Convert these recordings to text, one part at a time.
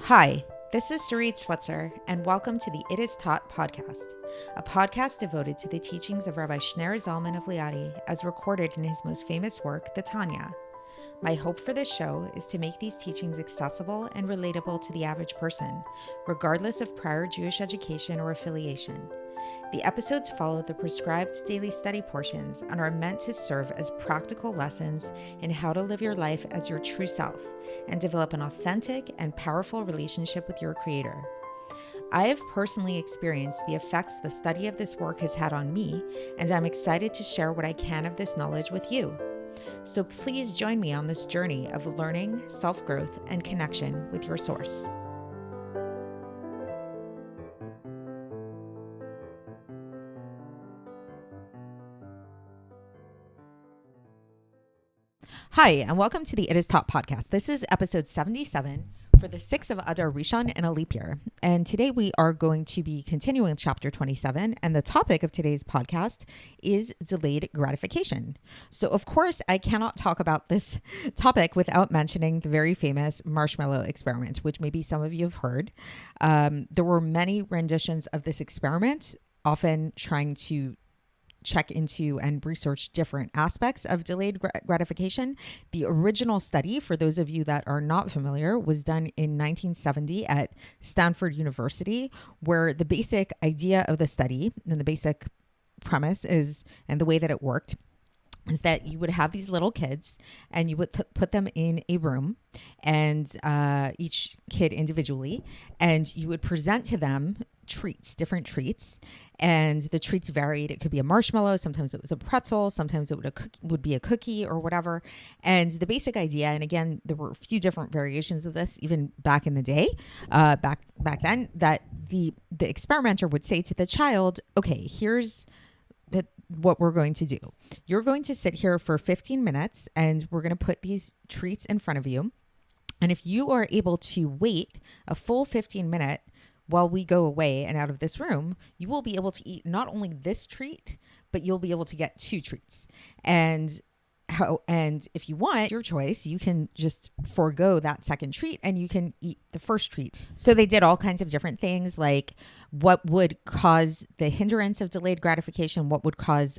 Hi, this is Sarit Switzer, and welcome to the It Is Taught podcast, a podcast devoted to the teachings of Rabbi Shneur Zalman of Liadi as recorded in his most famous work, the Tanya. My hope for this show is to make these teachings accessible and relatable to the average person, regardless of prior Jewish education or affiliation. The episodes follow the prescribed daily study portions and are meant to serve as practical lessons in how to live your life as your true self and develop an authentic and powerful relationship with your Creator. I have personally experienced the effects the study of this work has had on me, and I'm excited to share what I can of this knowledge with you. So please join me on this journey of learning, self-growth, and connection with your source. Hi, and welcome to the It Is Taught podcast. This is episode 77 for the 6th of Adar Rishon in a leap year. And today we are going to be continuing chapter 27. And the topic of today's podcast is delayed gratification. So of course, I cannot talk about this topic without mentioning the very famous marshmallow experiment, which maybe some of you have heard. There were many renditions of this experiment, often trying to check into and research different aspects of delayed gratification. The original study, for those of you that are not familiar, was done in 1970 at Stanford University, where the basic idea of the study and the basic premise is, and the way that it worked, is that you would have these little kids and you would put them in a room, and each kid individually, and you would present to them different treats, and the treats varied. It could be a marshmallow, sometimes it was a pretzel, sometimes it would be a cookie or whatever. And the basic idea, and again, there were a few different variations of this even back in the day, back then, that the experimenter would say to the child, okay, here's what we're going to do. You're going to sit here for 15 minutes and we're going to put these treats in front of you. And if you are able to wait a full 15 minutes while we go away and out of this room, you will be able to eat not only this treat, but you'll be able to get 2 treats. And if you want, your choice, you can just forego that second treat and you can eat the first treat. So they did all kinds of different things, like what would cause the hindrance of delayed gratification, what would cause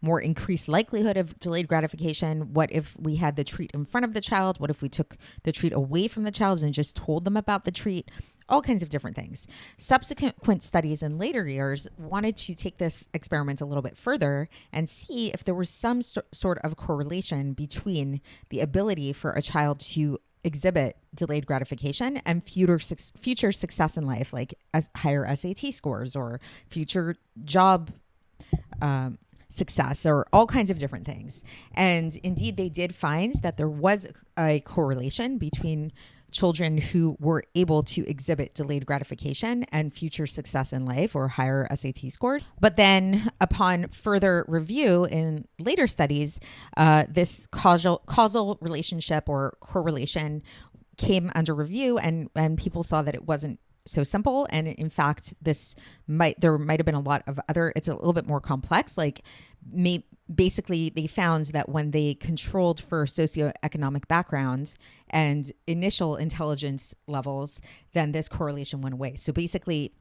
more increased likelihood of delayed gratification. What if we had the treat in front of the child? What if we took the treat away from the child and just told them about the treat? All kinds of different things. Subsequent studies in later years wanted to take this experiment a little bit further and see if there was some sort of correlation between the ability for a child to exhibit delayed gratification and future success in life, like as higher SAT scores or future job success, or all kinds of different things. And indeed, they did find that there was a correlation between children who were able to exhibit delayed gratification and future success in life, or higher SAT scored. But then upon further review in later studies, this causal relationship or correlation came under review, and people saw that it wasn't so simple. And in fact, there might have been a lot of it's a little bit more complex. Like basically they found that when they controlled for socioeconomic background and initial intelligence levels, then this correlation went away. So basically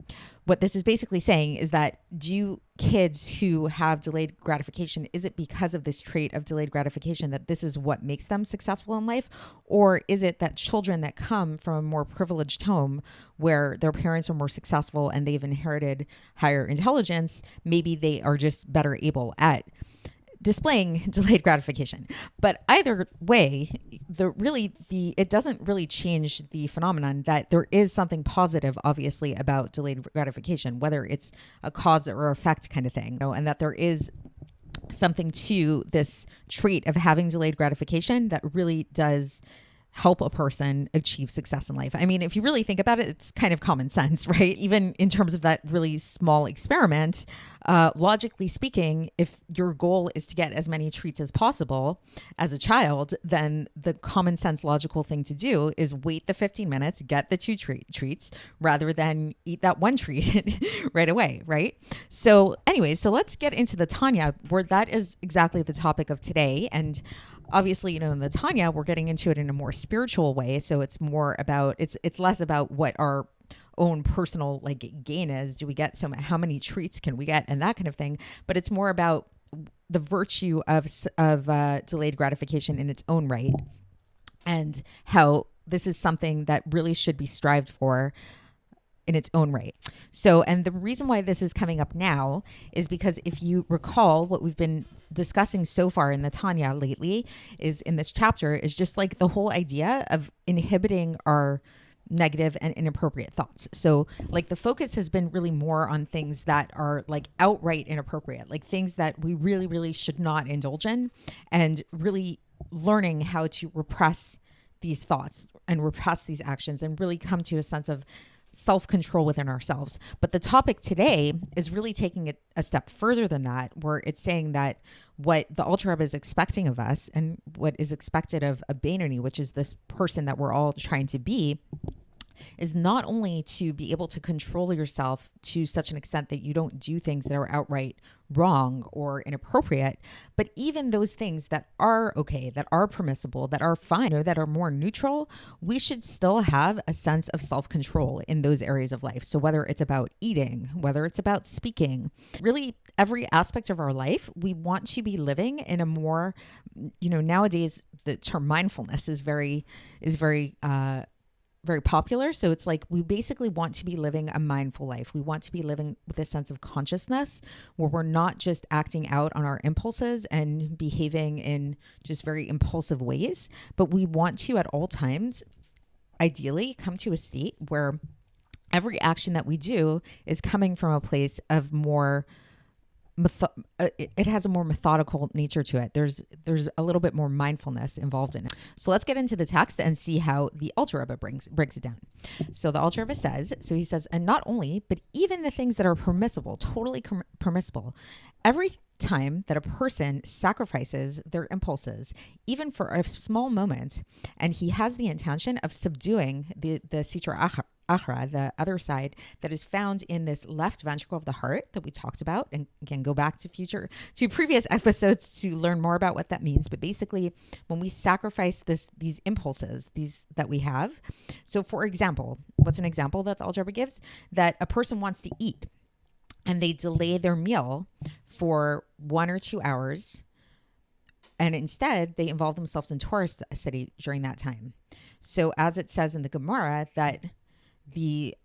what this is basically saying is that, do kids who have delayed gratification, is it because of this trait of delayed gratification that this is what makes them successful in life? Or is it that children that come from a more privileged home where their parents are more successful and they've inherited higher intelligence, maybe they are just better able at displaying delayed gratification? But either way, it doesn't really change the phenomenon that there is something positive, obviously, about delayed gratification, whether it's a cause or effect kind of thing, and that there is something to this trait of having delayed gratification that really does help a person achieve success in life. I mean, if you really think about it, it's kind of common sense, right? Even in terms of that really small experiment, logically speaking, if your goal is to get as many treats as possible as a child, then the common sense logical thing to do is wait the 15 minutes, get the 2 treats, rather than eat that 1 treat right away, right? So anyways, so let's get into the Tanya, where that is exactly the topic of today. And obviously, in the Tanya, we're getting into it in a more spiritual way. So it's more about, it's less about what our own personal gain is. Do we get how many treats can we get and that kind of thing? But it's more about the virtue of delayed gratification in its own right, and how this is something that really should be strived for in its own right. So, and the reason why this is coming up now is because if you recall what we've been discussing so far in the Tanya lately is in this chapter is just the whole idea of inhibiting our negative and inappropriate thoughts. So the focus has been really more on things that are outright inappropriate, things that we really, really should not indulge in, and really learning how to repress these thoughts and repress these actions and really come to a sense of self-control within ourselves. But the topic today is really taking it a step further than that, where it's saying that what the Alter Rebbe is expecting of us and what is expected of a Beinoni, which is this person that we're all trying to be, is not only to be able to control yourself to such an extent that you don't do things that are outright wrong or inappropriate, but even those things that are okay, that are permissible, that are fine, or that are more neutral, we should still have a sense of self-control in those areas of life. So whether it's about eating, whether it's about speaking, really every aspect of our life, we want to be living in a more, nowadays the term mindfulness is very popular. So it's we basically want to be living a mindful life. We want to be living with a sense of consciousness where we're not just acting out on our impulses and behaving in just very impulsive ways, but we want to at all times, ideally, come to a state where every action that we do is coming from a place of more it has a more methodical nature to it. There's a little bit more mindfulness involved in it. So let's get into the text and see how the Alter Rebbe breaks it down. So the Alter Rebbe says, and not only, but even the things that are permissible, totally permissible, every time that a person sacrifices their impulses, even for a small moment, and he has the intention of subduing the Sitra Achra, the other side that is found in this left ventricle of the heart that we talked about, and again, go back to previous episodes to learn more about what that means. But basically, when we sacrifice these impulses, that we have. So for example, what's an example that the Alter Rebbe gives? That a person wants to eat and they delay their meal for 1 or 2 hours, and instead they involve themselves in Torah study during that time. So as it says in the Gemara, that the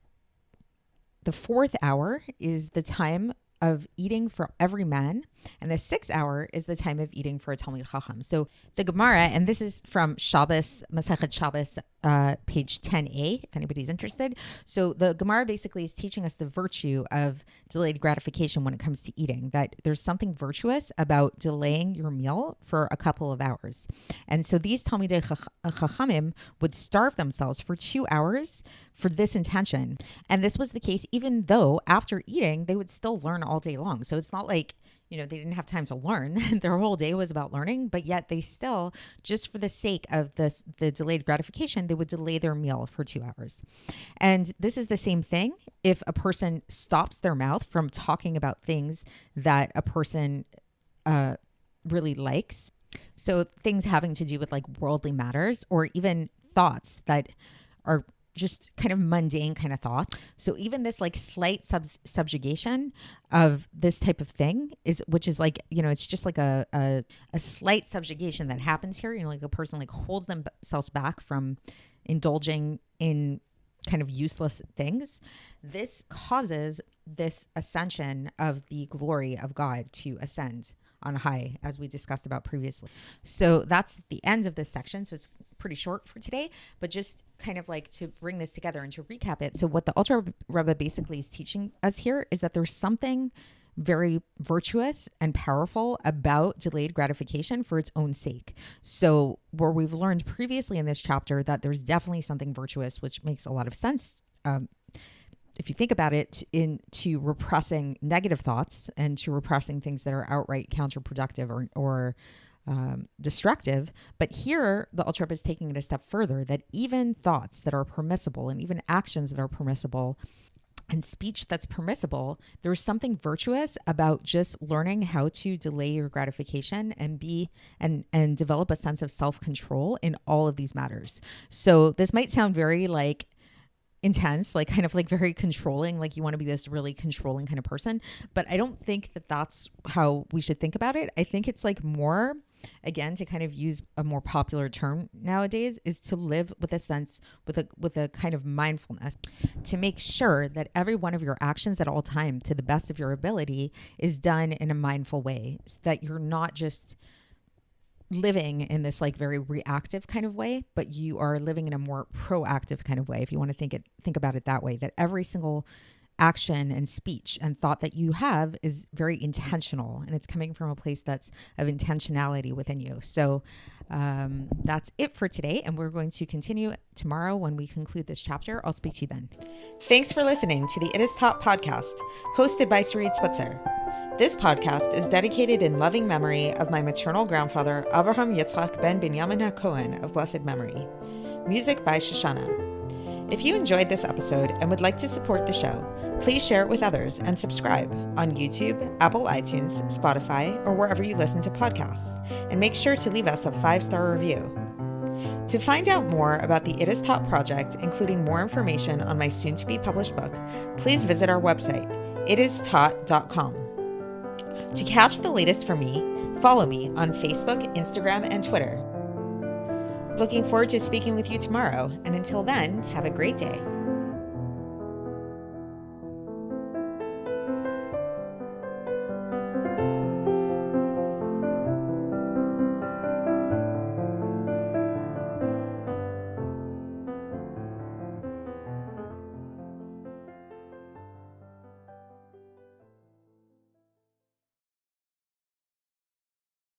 fourth hour is the time of eating for every man, and the 6th hour is the time of eating for a Talmid Chacham. So the Gemara, and this is from Shabbos, Masechet Shabbos, page 10a, if anybody's interested. So the Gemara basically is teaching us the virtue of delayed gratification when it comes to eating, that there's something virtuous about delaying your meal for a couple of hours. And so these Talmidei Chachamim would starve themselves for 2 hours for this intention. And this was the case even though after eating, they would still learn all day long. So it's not like, they didn't have time to learn. Their whole day was about learning, but yet they still, just for the sake of the delayed gratification, they would delay their meal for 2 hours. And this is the same thing if a person stops their mouth from talking about things that a person really likes. So things having to do with worldly matters, or even thoughts that are just kind of mundane kind of thought. So even this slight subjugation of this type of thing which is it's just a slight subjugation that happens here. A person holds themselves back from indulging in kind of useless things. This causes this ascension of the glory of God to ascend on high, as we discussed about previously. So that's the end of this section. So it's pretty short for today, but just kind of to bring this together and to recap it. So what the Alter Rebbe basically is teaching us here is that there's something very virtuous and powerful about delayed gratification for its own sake. So where we've learned previously in this chapter that there's definitely something virtuous, which makes a lot of sense if you think about it, into repressing negative thoughts and to repressing things that are outright counterproductive or destructive. But here, the Alter Rebbe is taking it a step further, that even thoughts that are permissible and even actions that are permissible and speech that's permissible, there's something virtuous about just learning how to delay your gratification and develop a sense of self-control in all of these matters. So this might sound very like intense, like kind of like very controlling, like you want to be this really controlling kind of person, but I don't think that that's how we should think about it. I think it's like more, again, to kind of use a more popular term nowadays, is to live with a sense, with a kind of mindfulness, to make sure that every one of your actions at all time, to the best of your ability, is done in a mindful way, so that you're not just living in this like very reactive kind of way, but you are living in a more proactive kind of way, if you want to think about it that way, that every single action and speech and thought that you have is very intentional, and it's coming from a place that's of intentionality within you. So that's it for today, and we're going to continue tomorrow when we conclude this chapter. I'll speak to you then. Thanks for listening to the It Is Taught podcast, hosted by Sarit Switzer. This podcast is dedicated in loving memory of my maternal grandfather, Avraham Yitzchak ben Binyamin HaKohen of blessed memory. Music by Shoshana. If you enjoyed this episode and would like to support the show, please share it with others and subscribe on YouTube, Apple iTunes, Spotify, or wherever you listen to podcasts. And make sure to leave us a 5-star review. To find out more about the It Is Taught project, including more information on my soon-to-be published book, please visit our website, itistaught.com. To catch the latest from me, follow me on Facebook, Instagram, and Twitter. Looking forward to speaking with you tomorrow, and until then, have a great day.